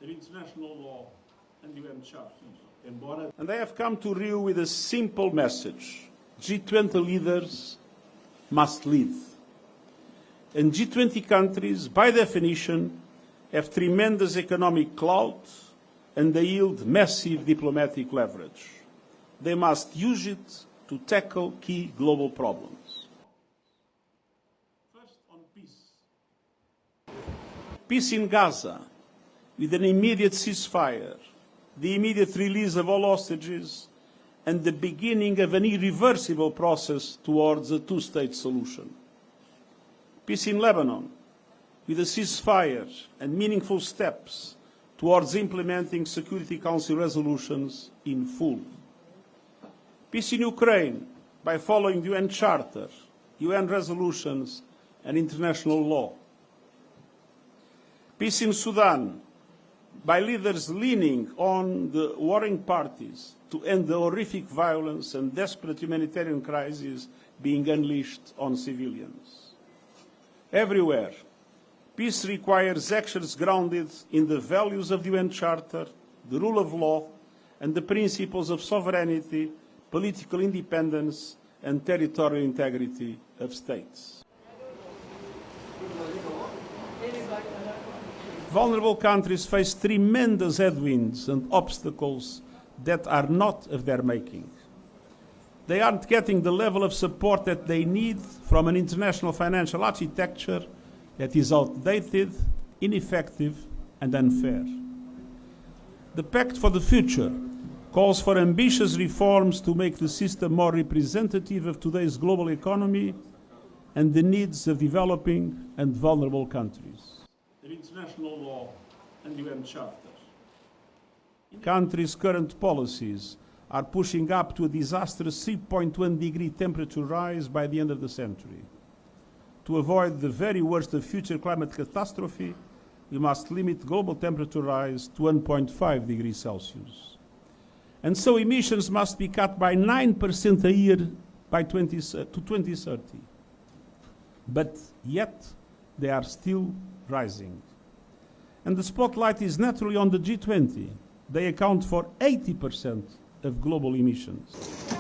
of international law and UN charters. And they have come to Rio with a simple message. G20 leaders must lead. And G20 countries, by definition, have tremendous economic clout and they yield massive diplomatic leverage. They must use it to tackle key global problems. First, on peace. Peace in Gaza, with an immediate ceasefire, the immediate release of all hostages, and the beginning of an irreversible process towards a two-state solution. Peace in Lebanon, with a ceasefire and meaningful steps towards implementing Security Council resolutions in full. Peace in Ukraine, by following the UN Charter, UN resolutions, and international law. Peace in Sudan, by leaders leaning on the warring parties to end the horrific violence and desperate humanitarian crisis being unleashed on civilians. Everywhere, peace requires actions grounded in the values of the UN Charter, the rule of law, and the principles of sovereignty, political independence, and territorial integrity of states. Vulnerable countries face tremendous headwinds and obstacles that are not of their making. They aren't getting the level of support that they need from an international financial architecture that is outdated, ineffective, and unfair. The Pact for the Future calls for ambitious reforms to make the system more representative of today's global economy and the needs of developing and vulnerable countries. International law and UN charters. Countries' current policies are pushing up to a disastrous 3.1 degree temperature rise by the end of the century. To avoid the very worst of future climate catastrophe, we must limit global temperature rise to 1.5 degrees Celsius. And so emissions must be cut by 9% a year by 2030. But yet, they are still rising. And the spotlight is naturally on the G20. They account for 80% of global emissions.